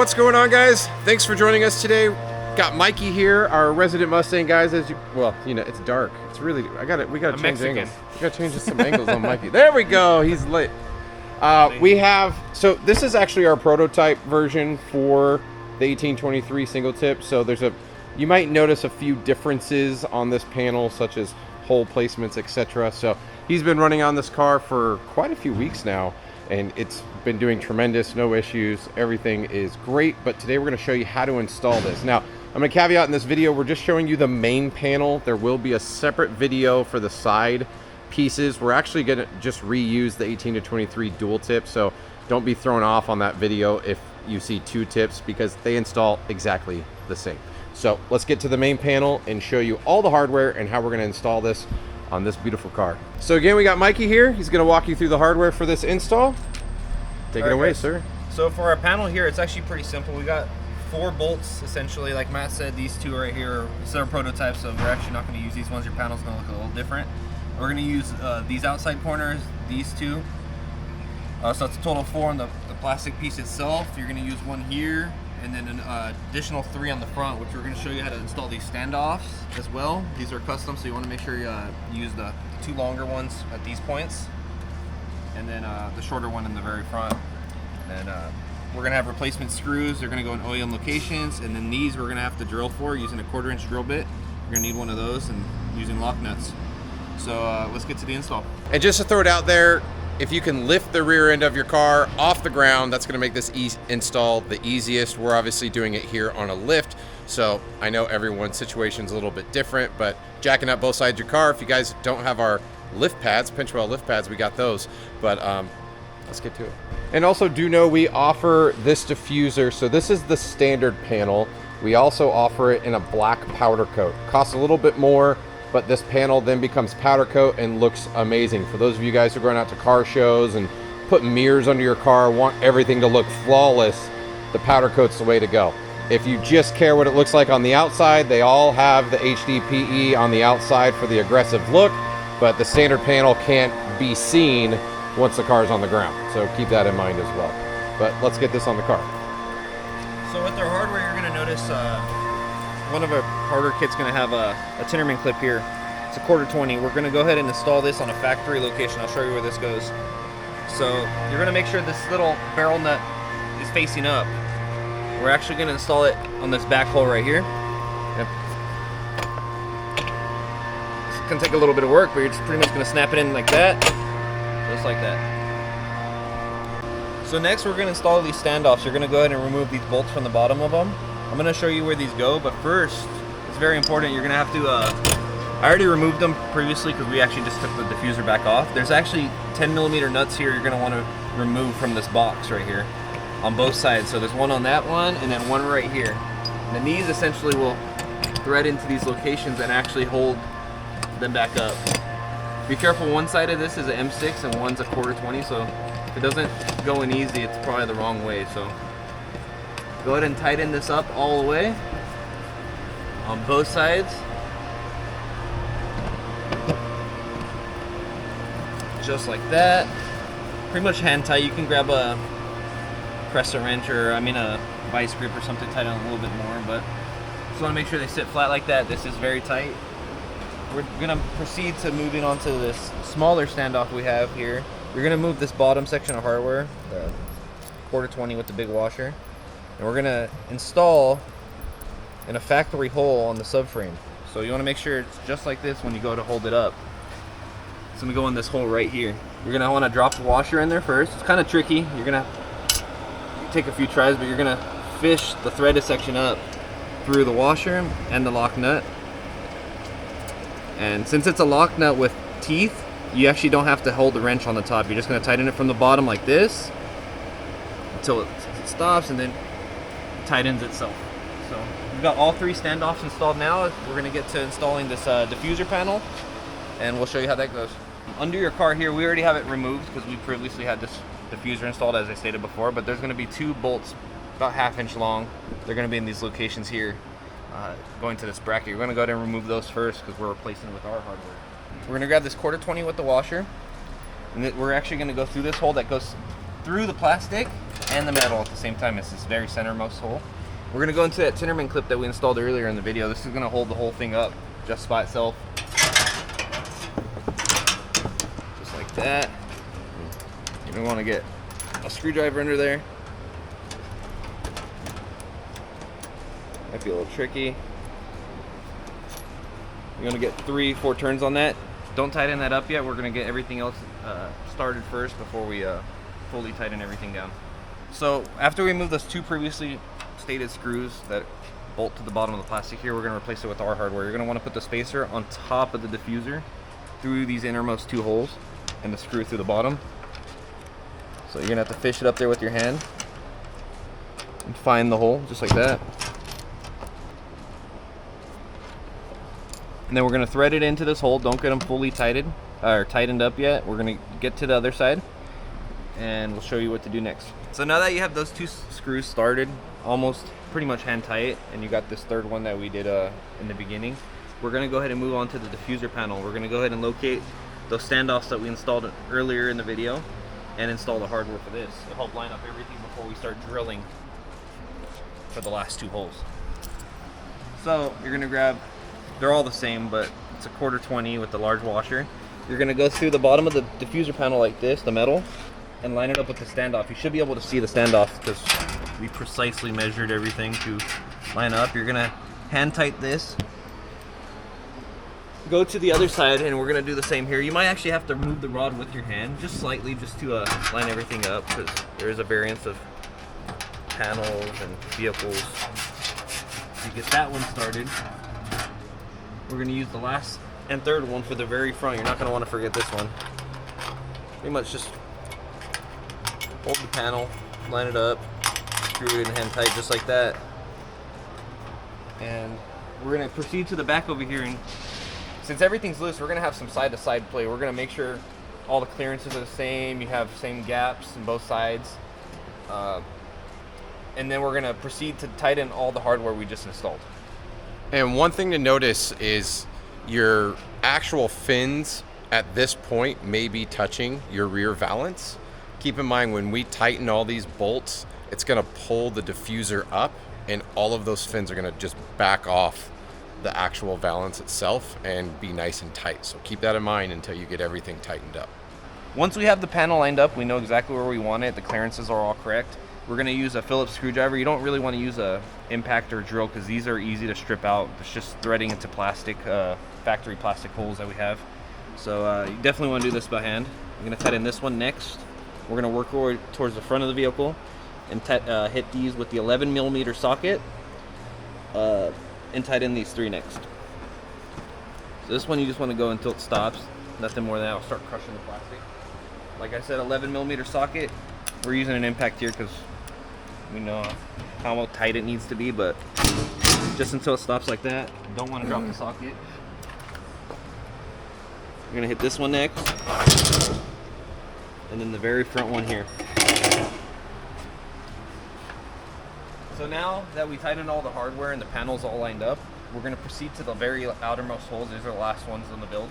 What's going on, guys? Thanks for joining us today. Got Mikey here, our resident Mustang guys. As you, well, you know, it's dark. It's really, we gotta change angles. We gotta change some angles on Mikey. There we go. He's lit. We have, so this is actually our prototype version for the 1823 single tip. So you might notice a few differences on this panel, such as hole placements, etc. So he's been running on this car for quite a few weeks now, and it's been doing tremendous, no issues. Everything is great, but today we're gonna show you how to install this. Now, I'm gonna caveat in this video, we're just showing you the main panel. There will be a separate video for the side pieces. We're actually gonna just reuse the 18 to 23 dual tip, so don't be thrown off on that video if you see two tips, because they install exactly the same. So let's get to the main panel and show you all the hardware and how we're gonna install this on this beautiful car. So again, we got Mikey here. He's gonna walk you through the hardware for this install. Take it away, guys. Sir. So for our panel here, it's actually pretty simple. We got 4 bolts, essentially. Like Matt said, these 2 right here, it's our prototype, so we're actually not gonna use these ones. Your panel's gonna look a little different. We're gonna use these outside corners, these 2. So it's a total of 4 on the plastic piece itself. You're gonna use 1 here, and then an additional 3 on the front, which we're gonna show you how to install these standoffs as well. These are custom, so you wanna make sure you use the 2 longer ones at these points, and then the shorter one in the very front. And we're gonna have replacement screws. They're gonna go in OEM locations, and then these we're gonna have to drill for using a 1/4-inch drill bit. You're gonna need one of those, and using lock nuts. So let's get to the install. And just to throw it out there, if you can lift the rear end of your car off the ground, that's gonna make this install the easiest. We're obviously doing it here on a lift, so I know everyone's situation's a little bit different, but jacking up both sides of your car, if you guys don't have our lift pads, pinch weld lift pads, we got those. But let's get to it. And also do know we offer this diffuser. So this is the standard panel. We also offer it in a black powder coat. Costs a little bit more, but this panel then becomes powder coat and looks amazing. For those of you guys who are going out to car shows and putting mirrors under your car, want everything to look flawless, the powder coat's the way to go. If you just care what it looks like on the outside, they all have the HDPE on the outside for the aggressive look, but the standard panel can't be seen once the car's on the ground. So keep that in mind as well. But let's get this on the car. So with our hardware, you're gonna notice one of our hardware kit's gonna have a Tinnerman clip here. It's a 1/4-20. We're gonna go ahead and install this on a factory location. I'll show you where this goes. So you're gonna make sure this little barrel nut is facing up. We're actually gonna install it on this back hole right here. Yep. It's gonna take a little bit of work, but you're just pretty much gonna snap it in like that. Just like that. So next we're going to install these standoffs. You're going to go ahead and remove these bolts from the bottom of them. I'm going to show you where these go, but first, it's very important. You're going to have to, I already removed them previously because we actually just took the diffuser back off. There's actually 10mm nuts here you're going to want to remove from this box right here on both sides. So there's one on that one and then one right here. And then these essentially will thread into these locations and actually hold them back up. Be careful, one side of this is an M6 and one's a 1/4-20, so if it doesn't go in easy, it's probably the wrong way. So go ahead and tighten this up all the way on both sides. Just like that. Pretty much hand tight. You can grab a crescent wrench or a vice grip or something, tighten a little bit more, but just want to make sure they sit flat like that. This is very tight. We're gonna proceed to moving on to this smaller standoff we have here. You're gonna move this bottom section of hardware, the 1/4-20 with the big washer, and we're gonna install in a factory hole on the subframe. So you wanna make sure it's just like this when you go to hold it up. It's gonna go in this hole right here. You're gonna wanna drop the washer in there first. It's kind of tricky. You're gonna take a few tries, but you're gonna fish the threaded section up through the washer and the lock nut. And since it's a lock nut with teeth, you actually don't have to hold the wrench on the top. You're just gonna tighten it from the bottom like this until it stops, and then it tightens itself. So we've got all 3 standoffs installed now. We're gonna get to installing this diffuser panel, and we'll show you how that goes. Under your car here, we already have it removed because we previously had this diffuser installed, as I stated before, but there's gonna be 2 bolts about 1/2 inch long. They're gonna be in these locations here. Going to this bracket. You're going to go ahead and remove those first because we're replacing it with our hardware. We're going to grab this 1/4-20 with the washer, and we're actually going to go through this hole that goes through the plastic and the metal at the same time. It's this very centermost hole. We're gonna go into that Tinnerman clip that we installed earlier in the video. This is gonna hold the whole thing up just by itself. Just like that. You don't wanna get a screwdriver under there. Might be a little tricky. You're gonna get 3-4 turns on that. Don't tighten that up yet. We're gonna get everything else started first before we fully tighten everything down. So after we remove those 2 previously stated screws that bolt to the bottom of the plastic here, we're gonna replace it with our hardware. You're gonna wanna put the spacer on top of the diffuser through these innermost 2 holes and the screw through the bottom. So you're gonna have to fish it up there with your hand and find the hole just like that. And then we're gonna thread it into this hole. Don't get them fully tightened up yet. We're gonna get to the other side and we'll show you what to do next. So now that you have those 2 screws started, almost pretty much hand tight, and you got this 3rd one that we did in the beginning, we're gonna go ahead and move on to the diffuser panel. We're gonna go ahead and locate those standoffs that we installed earlier in the video and install the hardware for this to help line up everything before we start drilling for the last 2 holes. So you're gonna grab, they're all the same, but it's a 1/4-20 with the large washer. You're gonna go through the bottom of the diffuser panel like this, the metal, and line it up with the standoff. You should be able to see the standoff because we precisely measured everything to line up. You're gonna hand tight this. Go to the other side and we're gonna do the same here. You might actually have to move the rod with your hand, just slightly, just to line everything up, because there is a variance of panels and vehicles. You get that one started. We're gonna use the last and 3rd one for the very front. You're not gonna wanna forget this one. Pretty much just hold the panel, line it up, screw it in hand tight just like that. And we're gonna proceed to the back over here, and since everything's loose, we're gonna have some side-to-side play. We're gonna make sure all the clearances are the same, you have same gaps in both sides. And then we're gonna proceed to tighten all the hardware we just installed. And one thing to notice is your actual fins at this point may be touching your rear valance. Keep in mind, when we tighten all these bolts, it's gonna pull the diffuser up and all of those fins are gonna just back off the actual valance itself and be nice and tight. So keep that in mind until you get everything tightened up. Once we have the panel lined up, we know exactly where we want it, the clearances are all correct. We're gonna use a Phillips screwdriver. You don't really wanna use a impact or drill because these are easy to strip out. It's just threading into plastic, factory plastic holes that we have. So you definitely wanna do this by hand. I'm gonna tighten this one next. We're gonna work towards the front of the vehicle and hit these with the 11mm socket and tighten these 3 next. So this one you just wanna go until it stops. Nothing more than that, I'll start crushing the plastic. Like I said, 11mm socket. We're using an impact here because we know how tight it needs to be, but just until it stops like that. Don't want to drop the socket. We're gonna hit this one next, and then the very front one here. So now that we tightened all the hardware and the panels all lined up, we're gonna proceed to the very outermost holes. These are the last ones on the build.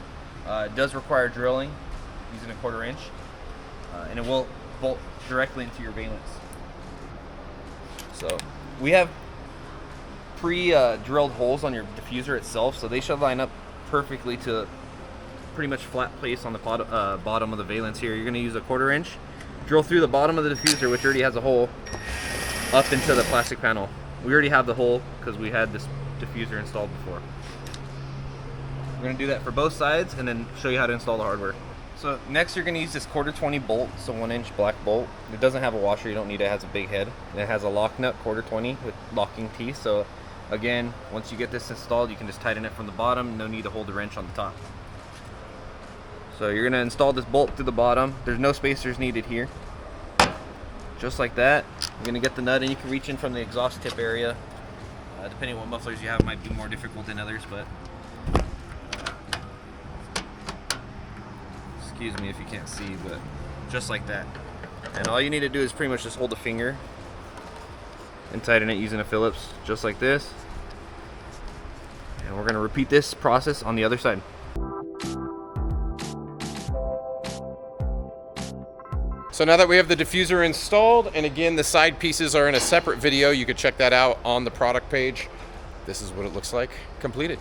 It does require drilling using a 1/4 inch, and it will bolt directly into your valance. So we have pre-drilled holes on your diffuser itself, so they should line up perfectly to pretty much flat place on the bottom of the valance here. You're going to use a 1/4 inch, drill through the bottom of the diffuser, which already has a hole, up into the plastic panel. We already have the hole because we had this diffuser installed before. We're going to do that for both sides and then show you how to install the hardware. So next you're going to use this 1/4-20 bolt, so 1-inch black bolt. It doesn't have a washer, you don't need it, it has a big head. And it has a lock nut, 1/4-20 with locking teeth. So again, once you get this installed, you can just tighten it from the bottom, no need to hold the wrench on the top. So you're going to install this bolt through the bottom. There's no spacers needed here. Just like that. You're going to get the nut and you can reach in from the exhaust tip area. Depending on what mufflers you have, it might be more difficult than others, but excuse me if you can't see, but just like that. And all you need to do is pretty much just hold the finger and tighten it using a Phillips, just like this. And we're going to repeat this process on the other side. So now that we have the diffuser installed, and again, the side pieces are in a separate video, you could check that out on the product page. This is what it looks like completed.